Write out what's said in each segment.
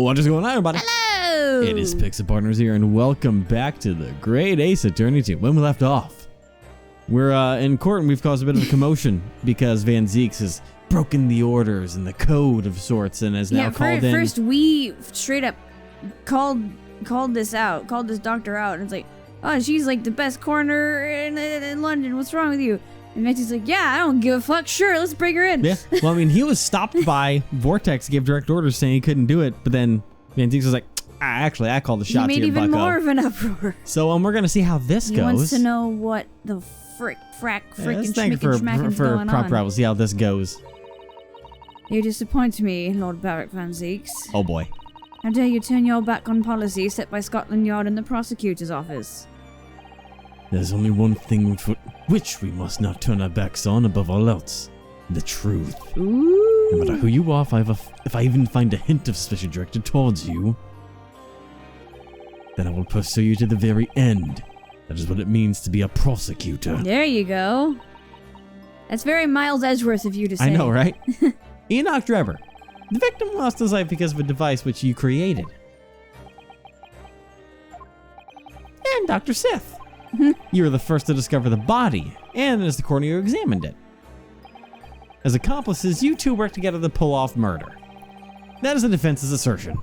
What is going on, everybody? Hello! It is Pixel Partners here, and welcome back to the Great Ace Attorney team. When we left off, we're in court, and we've caused a bit of a commotion because Van Zeeks has broken the orders and the code of sorts, and has now called in. First, we straight up called this doctor out, and it's like, oh, she's like the best coroner in London. What's wrong with you? And Matthew's like, yeah, I don't give a fuck. Sure, let's bring her in. Yeah. Well, I mean, he was stopped by Vortex, gave direct orders saying he couldn't do it, but then Van Zeeks was like, actually, I called the shots here, He made even bucko. more of an uproar. So we're gonna see how this goes. He wants to know what the freaking schmackin's going prompt on. travel. See how this goes. You disappoint me, Lord Barrack Van Zeeks. Oh boy. How dare you turn your back on policy set by Scotland Yard and the prosecutor's office? There's only one thing which we must not turn our backs on above all else. The truth. Ooh. No matter who you are, if I even find a hint of suspicion directed towards you, then I will pursue you to the very end. That is what it means to be a prosecutor. There you go. That's very Miles Edgeworth of you to say. I know, right? Enoch Drebber. The victim lost his life because of a device which you created. And Dr. Sith. You were the first to discover the body, and as the coroner examined it. As accomplices, you two worked together to pull off murder. That is the defense's assertion.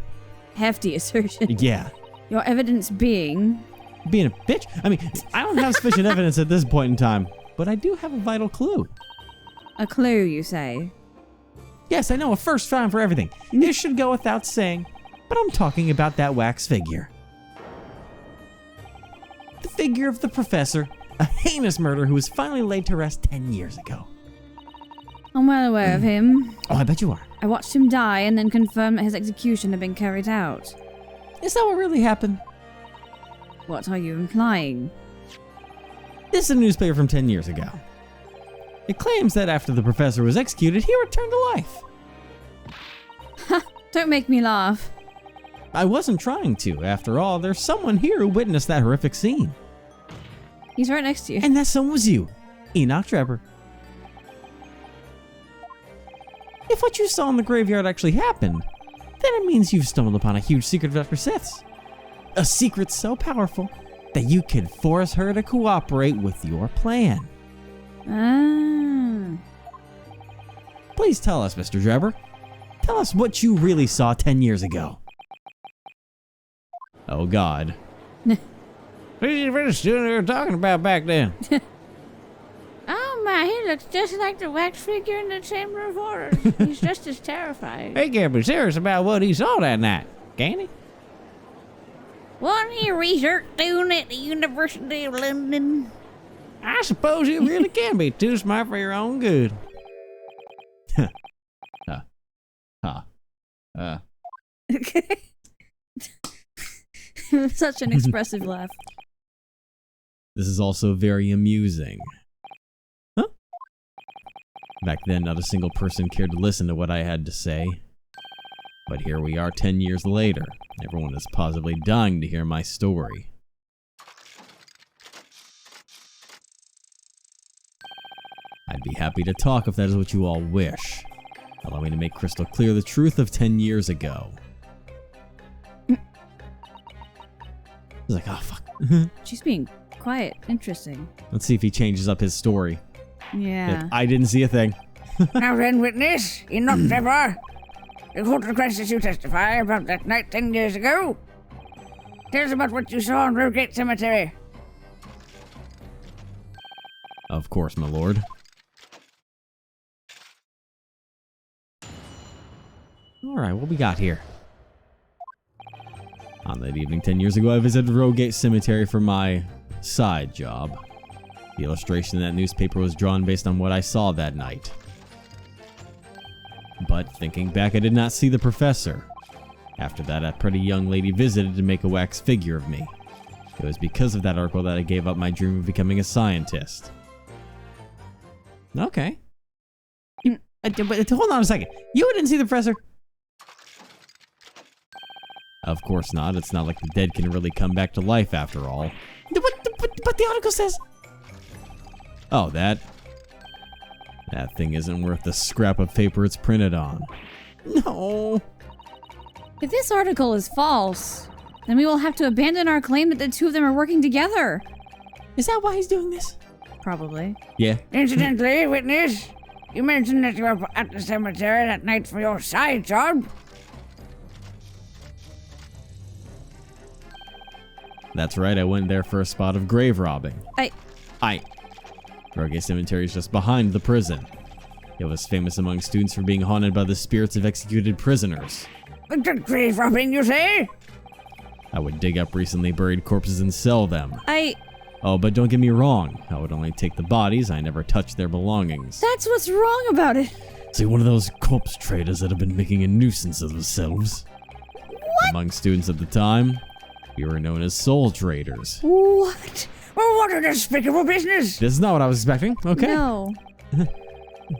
Hefty assertion. Yeah. Your evidence being a bitch? I mean, I don't have sufficient evidence at this point in time, but I do have a vital clue. A clue, you say? Yes, I know, a first time for everything. This should go without saying, but I'm talking about that wax figure. The figure of the professor, a heinous murderer who was finally laid to rest 10 years ago. I'm well aware of him. Oh, I bet you are. I watched him die and then confirmed that his execution had been carried out. Is that what really happened? What are you implying? This is a newspaper from 10 years ago. It claims that after the professor was executed, he returned to life. Ha! Don't make me laugh. I wasn't trying to. After all, there's someone here who witnessed that horrific scene. He's right next to you. And that someone was you, Enoch Drebber. If what you saw in the graveyard actually happened, then it means you've stumbled upon a huge secret of Dr. Sith's. A secret so powerful that you could force her to cooperate with your plan. Ah. Please tell us, Mr. Drebber. Tell us what you really saw 10 years ago. Oh, God. What are you still talking about back then? Oh my, he looks just like the wax figure in the Chamber of Horrors. He's just as terrifying. He can't be serious about what he saw that night, can he? Wasn't he research doing at the University of London? I suppose you really can be too smart for your own good. Such an expressive laugh. This is also very amusing. Huh? Back then, not a single person cared to listen to what I had to say. But here we are 10 years later. Everyone is positively dying to hear my story. I'd be happy to talk if that is what you all wish. Allow me to make crystal clear the truth of 10 years ago. He's like, oh, fuck. She's being quiet. Interesting. Let's see if he changes up his story. Yeah. Like, I didn't see a thing. Now then, witness, Enoch Drebber. The court requests that you testify about that night 10 years ago. Tell us about what you saw in Rogate Cemetery. Of course, my lord. Alright, what we got here? On that evening 10 years ago, I visited Rogate Cemetery for my side job. The illustration in that newspaper was drawn based on what I saw that night. But thinking back, I did not see the professor. After that, a pretty young lady visited to make a wax figure of me. It was because of that article that I gave up my dream of becoming a scientist. Okay. But hold on a second. You didn't see the professor? Of course not. It's not like the dead can really come back to life after all. But the article says... Oh, that thing isn't worth the scrap of paper it's printed on. No. If this article is false, then we will have to abandon our claim that the two of them are working together. Is that why he's doing this? Probably. Yeah. Incidentally, witness, you mentioned that you were at the cemetery that night for your side job. That's right, I went there for a spot of grave robbing. I... Rogate Cemetery is just behind the prison. It was famous among students for being haunted by the spirits of executed prisoners. The grave robbing, you say? I would dig up recently buried corpses and sell them. Oh, but don't get me wrong. I would only take the bodies. I never touched their belongings. That's what's wrong about it. See, one of those corpse traders that have been making a nuisance of themselves. What? Among students at the time, we were known as soul traders. What? Well, what a despicable business! This is not what I was expecting, okay? No.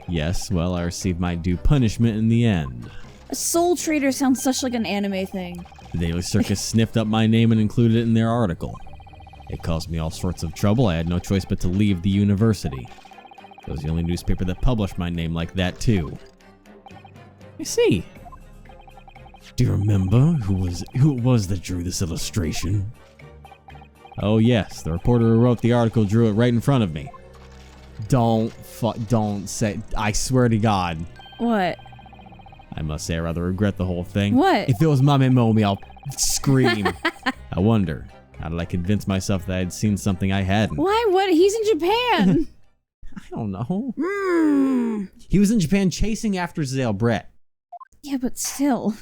Yes, well, I received my due punishment in the end. A soul trader sounds such like an anime thing. The Daily Circus sniffed up my name and included it in their article. It caused me all sorts of trouble. I had no choice but to leave the university. It was the only newspaper that published my name like that, too. I see. Do you remember who it was that drew this illustration? Oh yes, the reporter who wrote the article drew it right in front of me. Don't say, I swear to God. What? I must say I rather regret the whole thing. What? If it was Mommy Momi, I'll scream. I wonder, how did I convince myself that I had seen something I hadn't? Why? What? He's in Japan. I don't know. He was in Japan chasing after Zale Brett. Yeah, but still.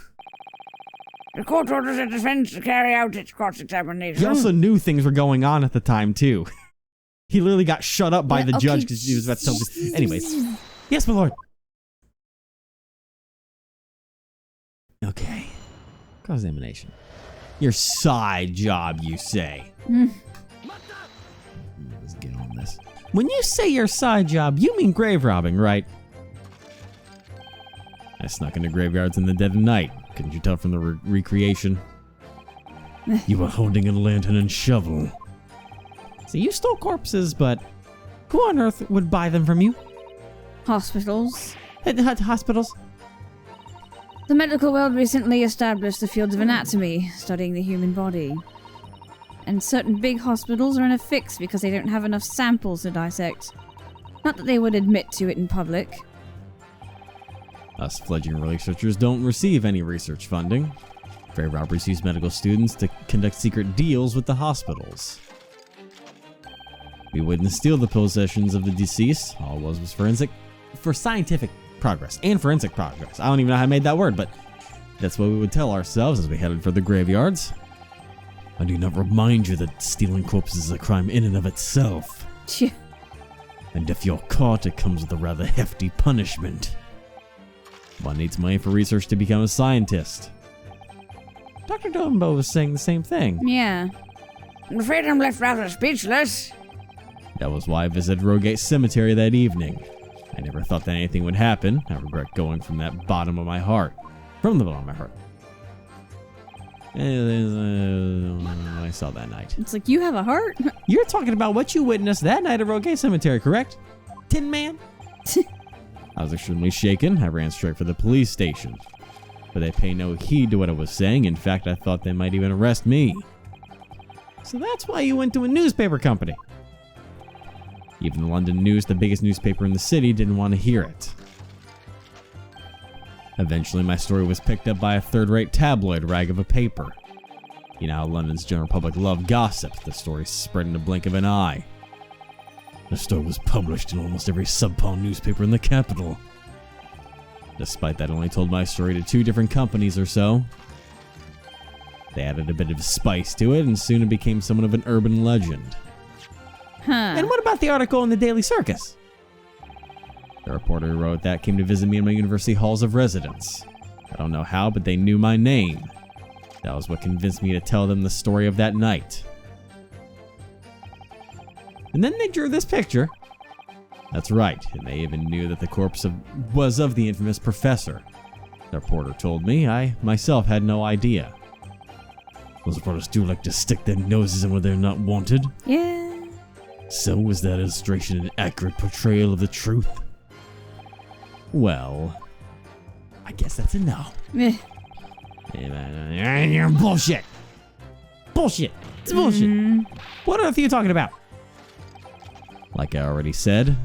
The court orders the defense to carry out its cross-examination. He also knew things were going on at the time, too. He literally got shut up by the judge because he was about to tell me. Anyways. Yes, my lord. Okay. Cross-examination. Your side job, you say. Let's get on this. When you say your side job, you mean grave robbing, right? I snuck into graveyards in the dead of night. Couldn't you tell from the recreation? You were holding a lantern and shovel. So you stole corpses, but who on earth would buy them from you? Hospitals. Hospitals? The medical world recently established the field of anatomy, studying the human body. And certain big hospitals are in a fix because they don't have enough samples to dissect. Not that they would admit to it in public. Us fledgling researchers don't receive any research funding. Grave robberies use medical students to conduct secret deals with the hospitals. We wouldn't steal the possessions of the deceased. All it was for scientific progress and forensic progress. I don't even know how I made that word, but that's what we would tell ourselves as we headed for the graveyards. I do not remind you that stealing corpses is a crime in and of itself. Yeah. And if you're caught, it comes with a rather hefty punishment. One needs money for research to become a scientist. Dr. Dumbo was saying the same thing. Yeah. I'm afraid I'm left rather speechless. That was why I visited Rogate Cemetery that evening. I never thought that anything would happen. I regret going from the bottom of my heart. I saw that night. It's like, you have a heart? You're talking about what you witnessed that night at Rogate Cemetery, correct? Tin Man? I was extremely shaken. I ran straight for the police station. But they pay no heed to what I was saying. In fact, I thought they might even arrest me. So that's why you went to a newspaper company. Even the London News, the biggest newspaper in the city, didn't want to hear it. Eventually, my story was picked up by a third-rate tabloid rag of a paper. You know how London's general public love gossip. The story spread in the blink of an eye. The story was published in almost every subpar newspaper in the capital. Despite that, I only told my story to 2 different companies or so. They added a bit of spice to it, and soon it became somewhat of an urban legend. Huh. And what about the article in the Daily Circus? The reporter who wrote that came to visit me in my university halls of residence. I don't know how, but they knew my name. That was what convinced me to tell them the story of that night. And then they drew this picture. That's right, and they even knew that the corpse was of the infamous professor. The reporter told me. I myself had no idea. Those reporters do like to stick their noses in where they're not wanted. Yeah. So was that illustration an accurate portrayal of the truth? Well, I guess that's a no. Meh. Bullshit. Bullshit. It's bullshit. What are you talking about? Like I already said.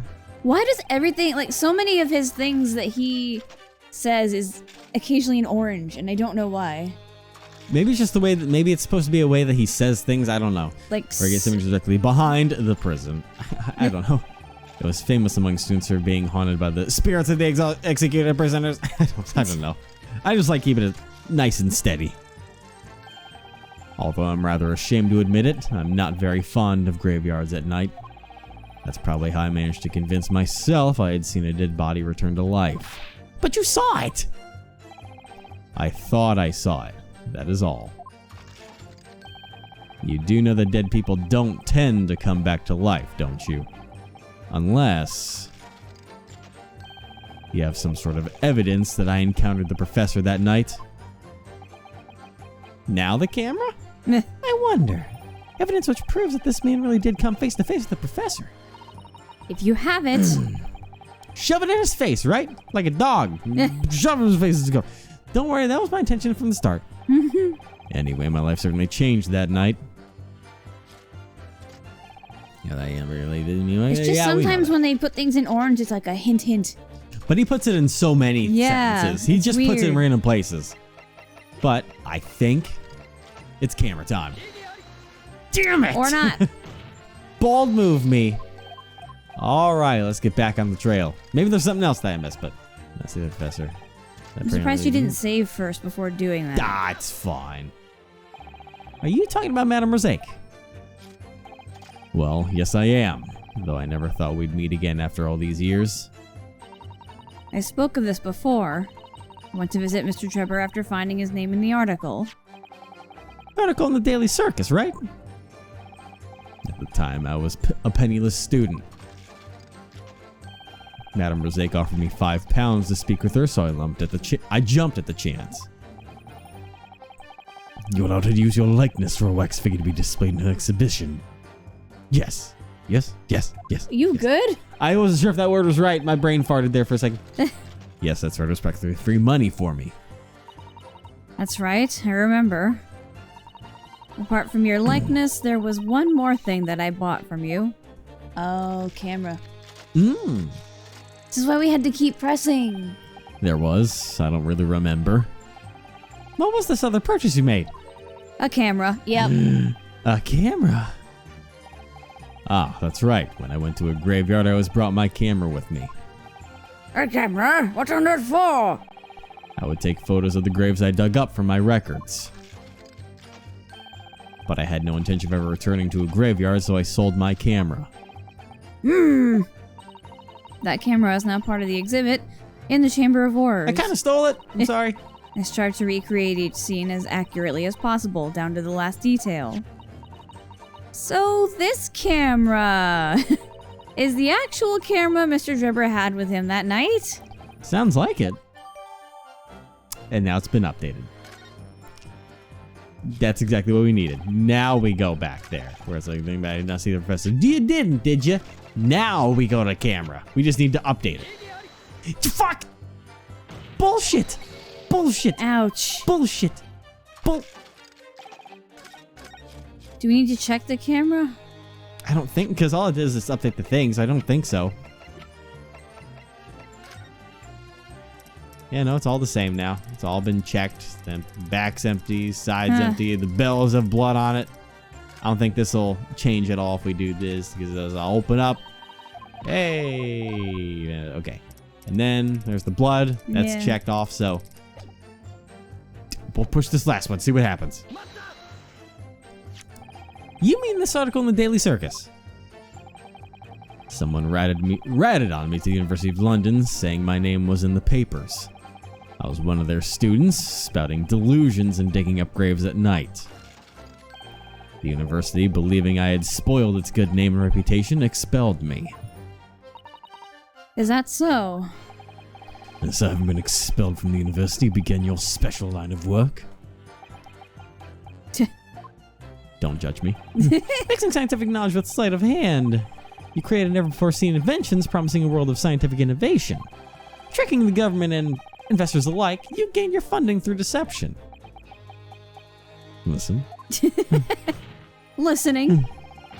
Why does everything, like, so many of his things that he says is occasionally in orange, and I don't know why. Maybe it's just the way that, maybe it's supposed to be a way that he says things, I don't know. Like, Or he gets images directly behind the prison. I don't know. It was famous among students for being haunted by the spirits of the executed prisoners. I don't know. I just like keeping it nice and steady. Although I'm rather ashamed to admit it, I'm not very fond of graveyards at night. That's probably how I managed to convince myself I had seen a dead body return to life. But you saw it! I thought I saw it. That is all. You do know that dead people don't tend to come back to life, don't you? Unless you have some sort of evidence that I encountered the professor that night. Now the camera? Meh. I wonder. Evidence which proves that this man really did come face to face with the professor. if you have it... Shove it in his face, right? Like a dog. Shove it in his face as go. Don't worry, that was my intention from the start. Anyway, my life certainly changed that night. Yeah, that really did me. It's just sometimes when they put things in orange, it's like a hint, hint. But he puts it in so many sentences. He just puts it in random places. But I think it's camera time. Damn it! Or not. Bald move me. All right, let's get back on the trail. Maybe there's something else that I missed, but let's see the professor. I'm surprised you didn't save first before doing that. Ah, it's fine. Are you talking about Madame Rosaic? Well, yes I am. Though I never thought we'd meet again after all these years. I spoke of this before. I went to visit Mr. Drebber after finding his name in the article. Article in the Daily Circus, right? At the time, I was a penniless student. Madame Rosaic offered me £5 to speak with her, so I jumped at the chance. You allowed her to use your likeness for a wax figure to be displayed in an exhibition. Yes. Yes. Yes. Yes. You yes. good? I wasn't sure if that word was right. My brain farted there for a second. Yes, that's right. It was practically free money for me. That's right. I remember. Apart from your likeness, there was one more thing that I bought from you. Oh, camera. This is why we had to keep pressing. There was. I don't really remember. What was this other purchase you made? A camera. Yep. A camera? Ah, that's right. When I went to a graveyard, I always brought my camera with me. A camera? What's on that for? I would take photos of the graves I dug up from my records. But I had no intention of ever returning to a graveyard, so I sold my camera. That camera is now part of the exhibit in the Chamber of Horrors. I kind of stole it. I'm sorry. I strive to recreate each scene as accurately as possible, down to the last detail. So this camera is the actual camera Mr. Drebber had with him that night? Sounds like it. And now it's been updated. That's exactly what we needed. Now we go back there. Whereas like, I did not see the professor. You didn't, did you? Now we go to camera. We just need to update it. Fuck! Bullshit! Bullshit! Ouch. Bullshit! Do we need to check the camera? I don't think, because all it does is update the things. I don't think so. Yeah, no, it's all the same now. It's all been checked. The back's empty, side's empty, the bells have blood on it. I don't think this will change at all if we do this, because I'll open up. Hey! Okay. And then there's the blood. That's checked off, so we'll push this last one, see what happens. You mean this article in the Daily Circus? Someone ratted on me to the University of London, saying my name was in the papers. I was one of their students, spouting delusions and digging up graves at night. The university, believing I had spoiled its good name and reputation, expelled me. Is that so? Since I haven't been expelled from the university, begin your special line of work. Don't judge me. Mixing scientific knowledge with sleight of hand. You created never-before-seen inventions promising a world of scientific innovation. Tricking the government and investors alike, you gain your funding through deception. Listen. Listening.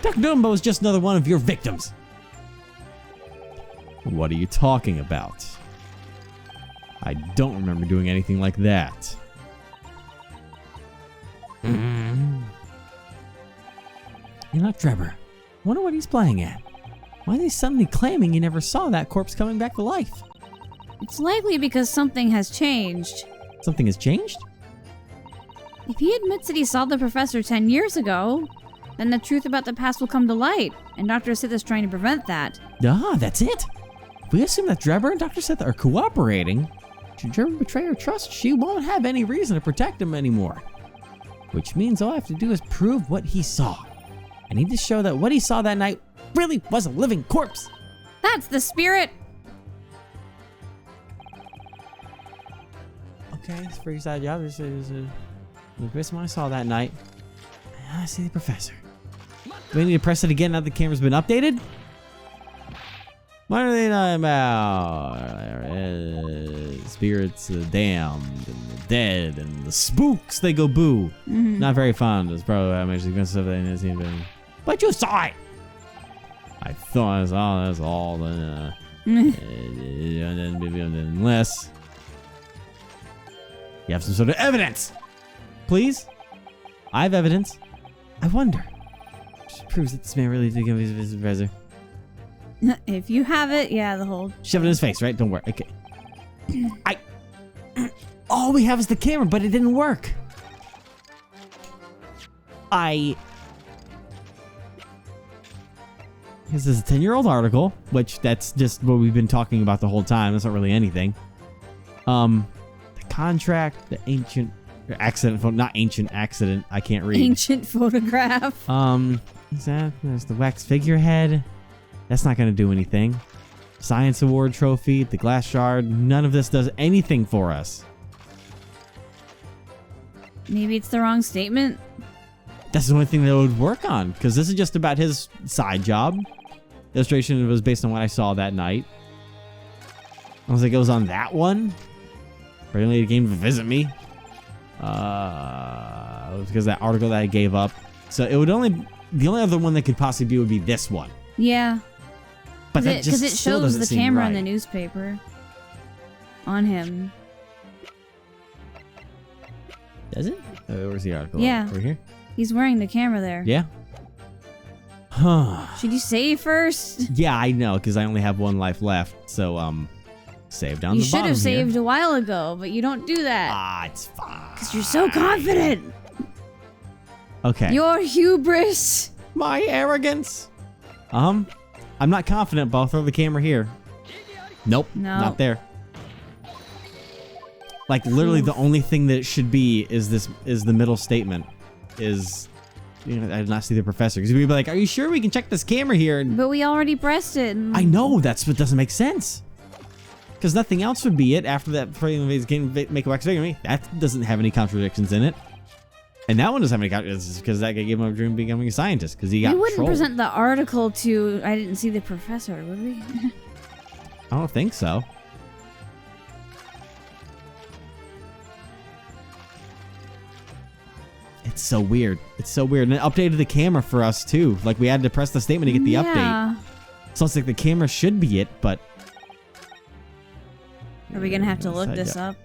Dr. Dumbo is just another one of your victims. What are you talking about? I don't remember doing anything like that. You're not Drebber. Wonder what he's playing at. Why are they suddenly claiming you never saw that corpse coming back to life? It's likely because something has changed. Something has changed? If he admits that he saw the professor 10 years ago, then the truth about the past will come to light, and Dr. Sith is trying to prevent that. Ah, that's it. If we assume that Drebber and Dr. Sith are cooperating, should Drebber betray her trust, she won't have any reason to protect him anymore. Which means all I have to do is prove what he saw. I need to show that what he saw that night really was a living corpse. That's the spirit! Okay, it's a pretty side job. This is the best one I saw that night. I see the professor. Do we need to press it again now the camera's been updated? What are they talking about? Spirits damned and the dead and the spooks, they go boo. Not very fond. It's probably how much the stuff they didn't see. But you saw it! I thought I saw that's all. Unless you have some sort of evidence. Please? I have evidence. I wonder. Just proves that this man really did give me his professor. If you have it, yeah, the whole... Shove it in his face, right? Don't worry. Okay. All we have is the camera, but it didn't work. This is a 10-year-old article, which that's just what we've been talking about the whole time. That's not really anything. The contract, the ancient accident, not ancient accident. I can't read. Ancient photograph. Is that? There's the wax figurehead. That's not going to do anything. Science award trophy, the glass shard. None of this does anything for us. Maybe it's the wrong statement. That's the only thing that would work on, because this is just about his side job. Illustration was based on what I saw that night. I was like, it was on that one. Apparently, it came to visit me. It was because of that article that I gave up. So it would the only other one that could possibly be would be this one. Yeah. But that just because it still shows doesn't the seem camera right. in the newspaper on him. Does it? Where's the article? Yeah. Over here? He's wearing the camera there. Yeah. Huh. Should you save first? Yeah, I know, because I only have one life left. So, save down You the should bottom have saved here. a while ago, but you don't do that. Ah, it's fine. Because you're so confident. Okay. Your hubris. My arrogance. I'm not confident, but I'll throw the camera here. Nope. No. Not there. Like, literally, the only thing that it should be is the middle statement. I did not see the professor. Because we'd be like, are you sure we can check this camera here? And But we already pressed it. I know, that's what doesn't make sense. Because nothing else would be it after that make a wax figure of me. That doesn't have any contradictions in it. And that one doesn't have any contradictions because that guy gave him a dream of becoming a scientist because he got We wouldn't trolled. present the article to I didn't see the professor, would we? I don't think so. It's so weird. It's so weird. And it updated the camera for us too. Like we had to press the statement to get the update. So it's like the camera should be it, but... Are we gonna have to look this up?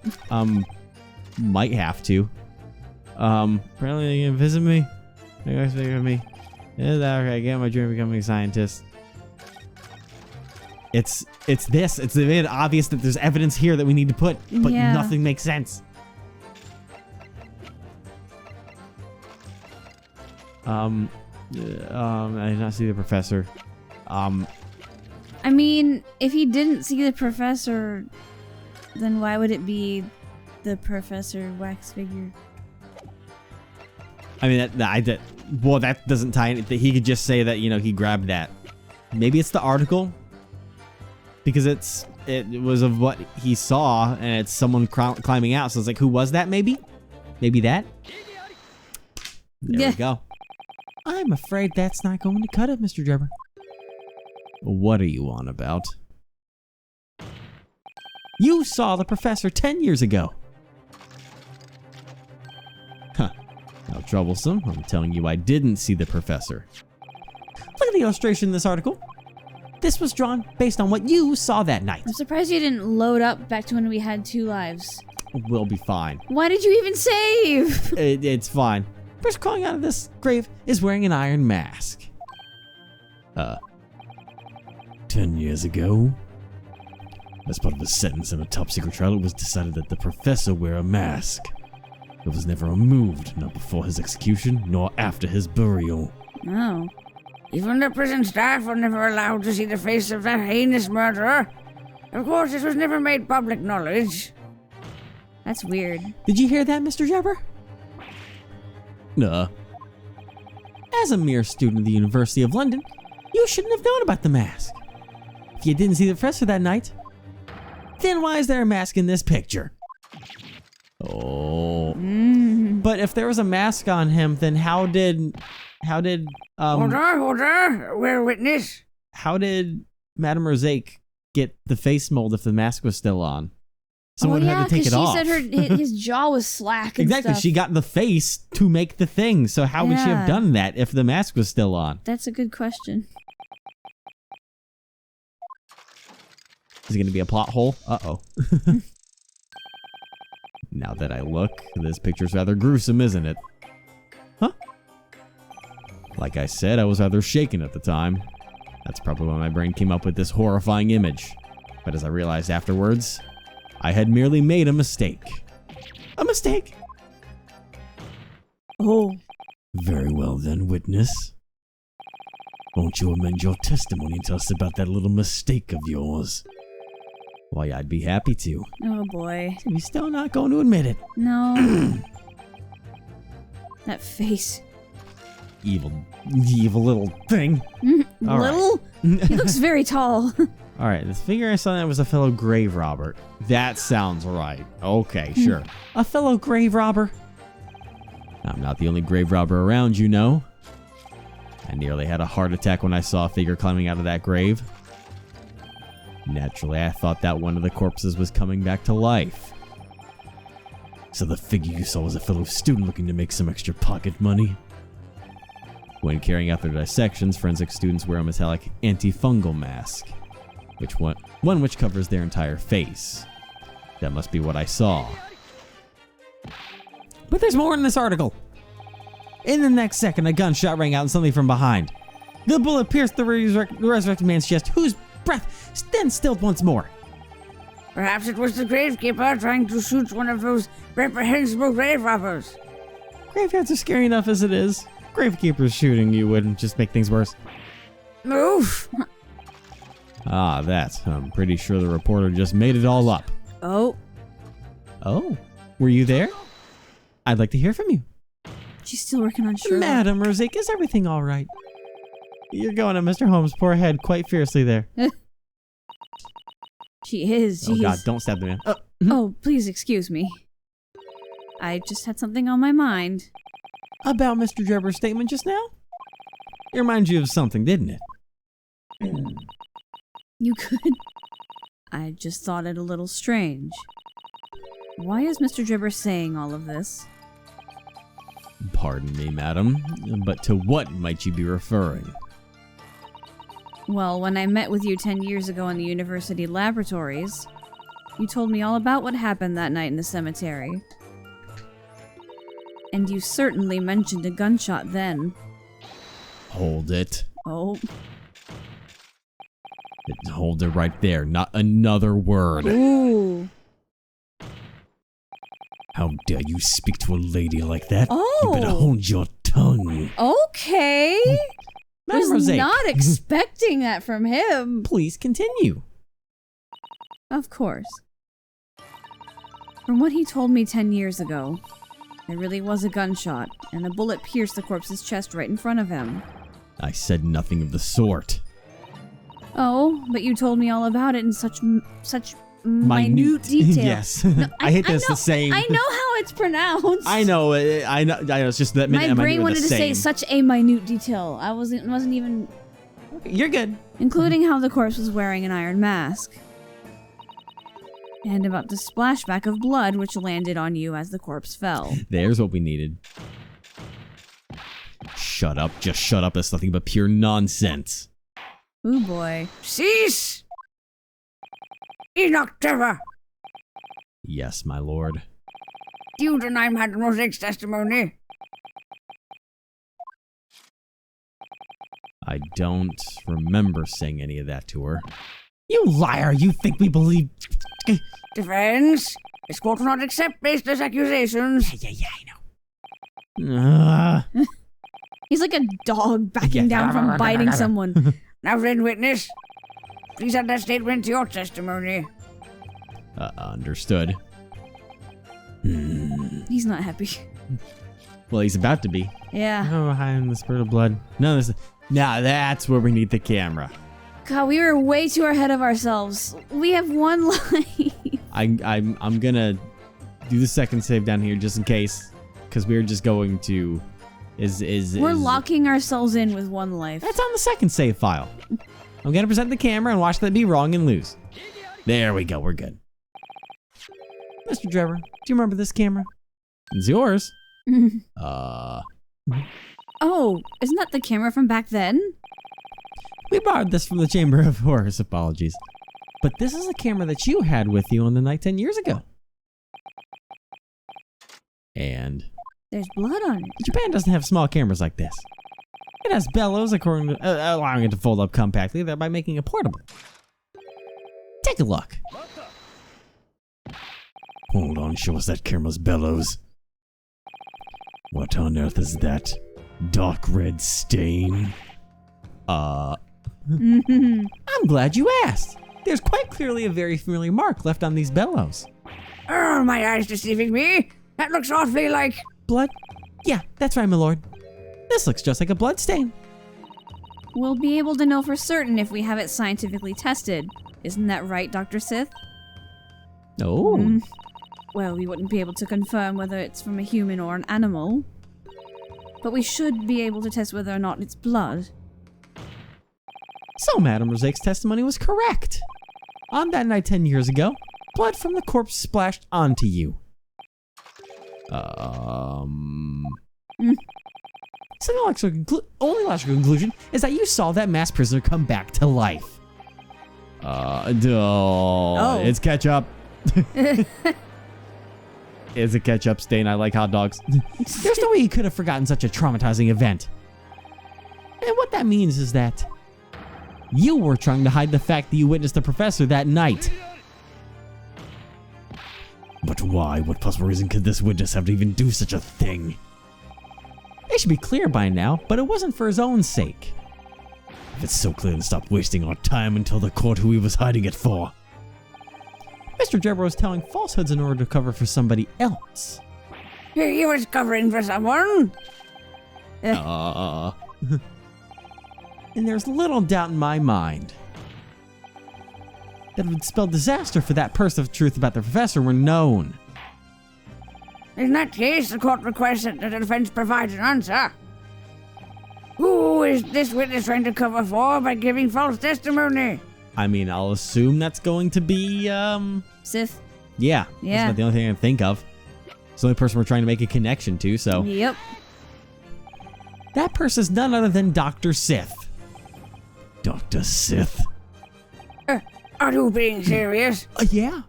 Might have to. Apparently you can visit me. You guys figure me. Is that okay? Get my dream of becoming a scientist. It's this. It's made obvious that there's evidence here that we need to put, but Yeah. nothing makes sense. I did not see the professor. I mean, if he didn't see the professor, then why would it be the professor wax figure? I mean, that doesn't tie in. He could just say that, he grabbed that. Maybe it's the article. Because it was of what he saw, and it's someone climbing out. So it's like, who was that, maybe? Maybe that? There we go. I'm afraid that's not going to cut it, Mr. Drebber. What are you on about? You saw the professor 10 years ago. Huh. troublesome. I'm telling you I didn't see the professor. Look at the illustration in this article. This was drawn based on what you saw that night. I'm surprised you didn't load up back to when we had 2 lives. We'll be fine. Why did you even save? It's fine. The person crawling out of this grave is wearing an iron mask. 10 years ago, as part of a sentence in a top-secret trial, it was decided that the professor wear a mask. It was never removed, not before his execution, nor after his burial. Oh. Even the prison staff were never allowed to see the face of that heinous murderer. Of course, this was never made public knowledge. That's weird. Did you hear that, Mr. Drebber? As a mere student of the University of London, you shouldn't have known about the mask. If you didn't see the professor that night, then why is there a mask in this picture? Oh. But if there was a mask on him, then how did Order, we're witness. how did Madame Rosaic get the face mold if the mask was still on? Someone had to take it off. She said his jaw was slack and Exactly, stuff. she got the face to make the thing, so how would she have Yeah. done that if the mask was still on? That's a good question. Is it going to be a plot hole? Uh-oh. Now that I look, this picture's rather gruesome, isn't it? Huh? Like I said, I was rather shaken at the time. That's probably why my brain came up with this horrifying image. But as I realized afterwards, I had merely made a mistake. A mistake! Oh. Very well then, witness. Won't you amend your testimony and tell us about that little mistake of yours? Why, I'd be happy to. Oh boy. We're still not going to admit it. No. That face. Evil little thing. All right. Little? He looks very tall. All right, this figure I saw that was a fellow grave robber. That sounds right. Okay, sure. A fellow grave robber? I'm not the only grave robber around, you know. I nearly had a heart attack when I saw a figure climbing out of that grave. Naturally, I thought that one of the corpses was coming back to life. So the figure you saw was a fellow student looking to make some extra pocket money. When carrying out their dissections, forensic students wear a metallic antifungal mask, which covers their entire face. That must be what I saw. But there's more in this article. In the next second, a gunshot rang out and suddenly from behind. The bullet pierced the resurrected man's chest, whose breath then stilled once more. Perhaps it was the gravekeeper trying to shoot one of those reprehensible grave robbers. Graveyards are scary enough as it is. Gravekeepers shooting you wouldn't just make things worse. Move! Ah, that. I'm pretty sure the reporter just made it all up. Oh. Oh, were you there? I'd like to hear from you. She's still working on Sherlock. Madam Rosic, is everything all right? You're going at Mr. Holmes' poor head quite fiercely there. She is. Oh God, don't stab the man. Oh, please excuse me. I just had something on my mind. About Mr. Drebber's statement just now? It reminds you of something, didn't it? You could. I just thought it a little strange. Why is Mr. Drebber saying all of this? Pardon me, madam, but to what might you be referring? Well, when I met with you 10 years ago in the university laboratories, you told me all about what happened that night in the cemetery. And you certainly mentioned a gunshot then. Hold it. Oh. Hold it right there, not another word. Ooh. How dare you speak to a lady like that? Oh. You better hold your tongue. Okay. Madam Was Rosic, not expecting that from him. please continue. Of course. From what he told me 10 years ago, there really was a gunshot, and a bullet pierced the corpse's chest right in front of him. I said nothing of the sort. Oh, but you told me all about it in such minute detail. Yes. No, I hate this know, the same. I know how it's pronounced. I know. It's just that My brain wanted wanted to say such a minute detail. I wasn't even You're good. including how the corpse was wearing an iron mask. And about the splashback of blood which landed on you as the corpse fell. There's what we needed. shut up. Just shut up. That's nothing but pure nonsense. Ooh boy. Cease! Enoch Trevor, Yes, my lord. do you deny Mademoiselle's testimony? I don't remember saying any of that to her. You liar! You think we believe... Defense, this court will not accept baseless accusations. Yeah, I know. He's like a dog backing down from biting someone. Now then, witness, please add that statement to your testimony. Understood. He's not happy. Well, he's about to be. Yeah. Oh, high in the spirit of blood. No, now that's where we need the camera. God, we were way too ahead of ourselves. We have one life. I'm gonna do the second save down here just in case, because we're just going to. We're locking ourselves in with one life. That's on the second save file. I'm gonna present the camera and watch that be wrong and lose. There we go. We're good. Mr. Drebber, do you remember this camera? It's yours. Oh, isn't that the camera from back then? We borrowed this from the Chamber of Horrors. Apologies. But this is a camera that you had with you on the night 10 years ago. And There's blood on it. Japan doesn't have small cameras like this. It has bellows, allowing it to fold up compactly, thereby making it portable. Take a look. Hold on, show us that camera's bellows. What on earth is that? Dark red stain? I'm glad you asked. There's quite clearly a very familiar mark left on these bellows. Oh, my eyes deceiving me. That looks awfully like... Blood? Yeah, that's right, my lord. This looks just like a blood stain. We'll be able to know for certain if we have it scientifically tested. Isn't that right, Dr. Sith? Oh. Well, we wouldn't be able to confirm whether it's from a human or an animal. But we should be able to test whether or not it's blood. So Madame Rosaic's testimony was correct. On that night 10 years ago, blood from the corpse splashed onto you. So the only logical conclusion is that you saw that mass prisoner come back to life. It's ketchup. It's a ketchup stain. I like hot dogs. There's no way you could have forgotten such a traumatizing event. And what that means is that you were trying to hide the fact that you witnessed the professor that night. But why? What possible reason could this witness have to even do such a thing? It should be clear by now, but it wasn't for his own sake. If it's so clear, then stop wasting our time and tell the court who he was hiding it for. Mr. Drebber was telling falsehoods in order to cover for somebody else. He was covering for someone. And there's little doubt in my mind that it would spell disaster for that person if the truth about the professor were known. In that case, the court requests that the defense provide an answer. Who is this witness trying to cover for by giving false testimony? I mean, I'll assume that's going to be, Sith? Yeah. That's about the only thing I can think of. It's the only person we're trying to make a connection to, so. Yep. That person's none other than Dr. Sith. Dr. Sith? Are you being serious? Yeah.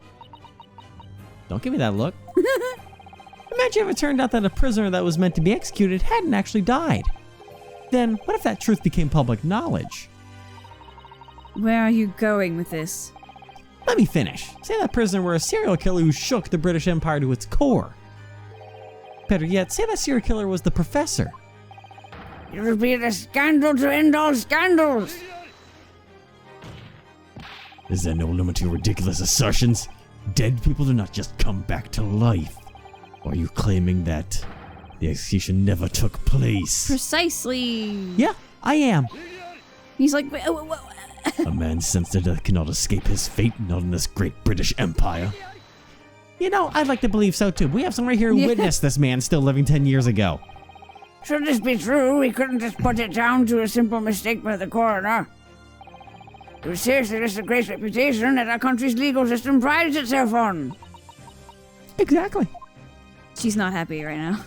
Don't give me that look. Imagine if it turned out that a prisoner that was meant to be executed hadn't actually died. Then, what if that truth became public knowledge? Where are you going with this? Let me finish. Say that prisoner were a serial killer who shook the British Empire to its core. Better yet, say that serial killer was the professor. It would be the scandal to end all scandals. Is there no limit to your ridiculous assertions? Dead people do not just come back to life. Or are you claiming that the execution never took place? Precisely. Yeah, I am. He's like, A man sentenced to death cannot escape his fate, not in this great British Empire. You know, I'd like to believe so too. We have someone right here who witnessed this man still living 10 years ago. Should this be true, we couldn't just put it down to a simple mistake by the coroner. It would seriously risk the great reputation that our country's legal system prides itself on. Exactly. She's not happy right now.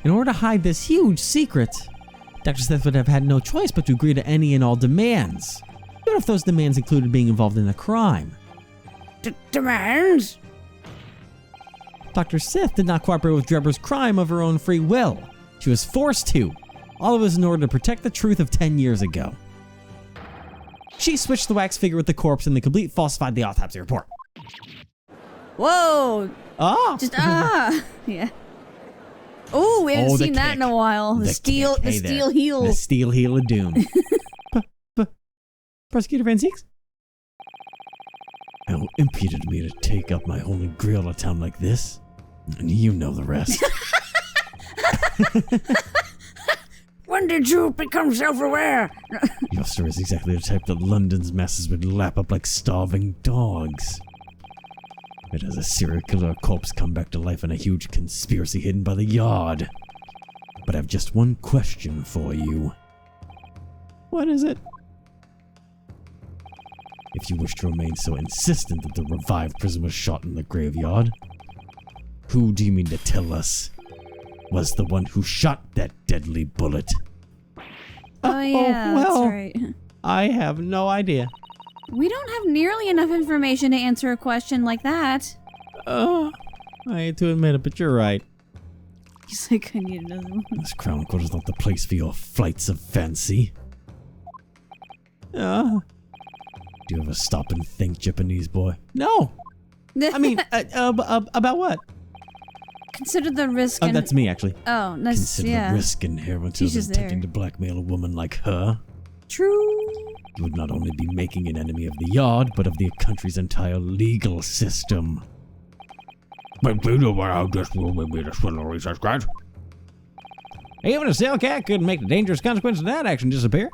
In order to hide this huge secret, Dr. Smith would have had no choice but to agree to any and all demands, even if those demands included being involved in a crime. Demands? Dr. Sith did not cooperate with DREBBER'S crime of her own free will. She was forced to. All of it was in order to protect the truth of 10 years ago. She switched the wax figure with the corpse and the complete falsified the autopsy report. Whoa! Oh! Just yeah. Oh, we haven't seen that in a while. The steel heel. The steel heel of doom. Prosecutor Van Zieks? How impudent of me to take up my holy grail to a town like this. And you know the rest. When did you become self-aware? Your story is exactly the type that London's masses would lap up like starving dogs. It has a serial killer corpse come back to life and a huge conspiracy hidden by the yard. But I have just one question for you. What is it? If you wish to remain so insistent that the revived prison was shot in the graveyard, who do you mean to tell us was the one who shot that deadly bullet? Oh yeah, well, that's right. I have no idea. We don't have nearly enough information to answer a question like that. I hate to admit it, but you're right. He's like, I need another one. This crown court is not the place for your flights of fancy. Do you ever stop and think, Japanese boy? No. I mean, about what? Consider the risk. Oh, that's me, actually. Oh, that's Consider the risk inherent in attempting to blackmail a woman like her. True. You would not only be making an enemy of the yard, but of the country's entire legal system. But we know how this will be the swindle research grant. Even a cell cat couldn't make the dangerous consequence of that action disappear.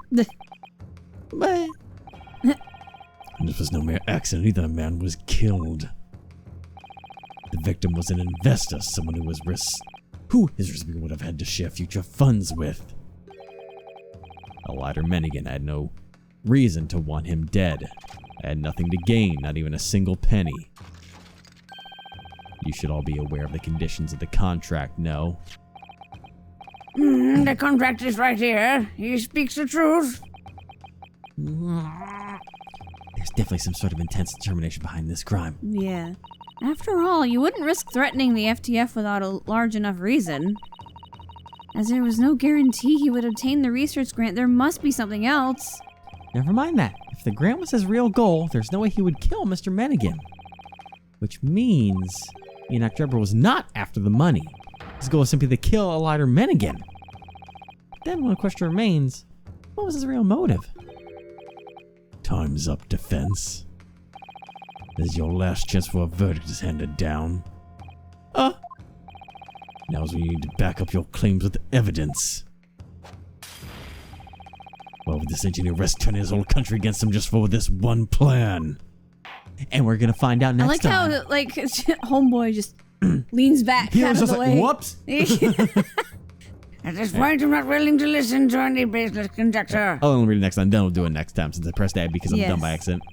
But and this was no mere accident either. A man was killed. The victim was an investor, someone who his recipient would have had to share future funds with. Allider Mennigan had no reason to want him dead. I had nothing to gain, not even a single penny. You should all be aware of the conditions of the contract, no? The contract is right here. He speaks the truth. There's definitely some sort of intense determination behind this crime. Yeah. After all, you wouldn't risk threatening the FTF without a large enough reason. As there was no guarantee he would obtain the research grant, there must be something else. Never mind that. If the grant was his real goal, there's no way he would kill Mr. Mennigan. Which means Enoch Drebber was not after the money. His goal was simply to kill Allider Mennigan. Then one question remains, what was his real motive? Time's up, defense. This is your last chance for a verdict is handed down. Now's when you need to back up your claims with evidence. Why would this engineer risk turning his whole country against him just for this one plan? And we're gonna find out next time. I like how, homeboy just leans back out of the way. Whoops! At this point, I'm not willing to listen to any business conductor. I'll only read it next time, then we'll do it next time since I pressed A because I'm done by accident.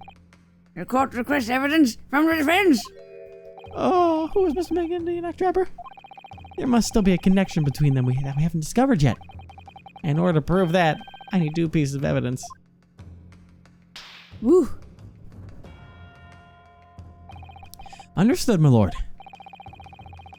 The court requests evidence from the defense. Oh, who is Mr. Mennigan and Enoch Drebber? There must still be a connection between them that we haven't discovered yet. In order to prove that, I need 2 pieces of evidence. Woo. Understood, my lord.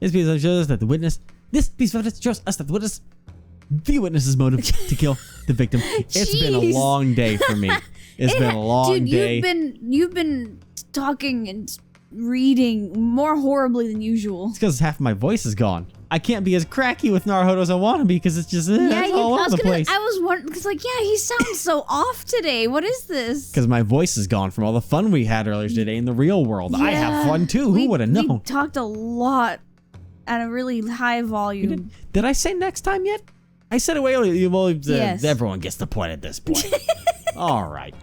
This piece of evidence shows that the witness. This piece of evidence shows us that the witness's motive to kill the victim. It's been a long day for me. It's been a long day. You've been talking and reading more horribly than usual. It's because half my voice is gone. I can't be as cracky with Naruto as I want to be because it's just all over the place. I was wondering because he sounds so off today. What is this? Because my voice is gone from all the fun we had earlier today in the real world. Yeah, I have fun too. Who would have known? We talked a lot at a really high volume. Did I say next time yet? I said it way earlier. Yes. Everyone gets the point at this point. All right.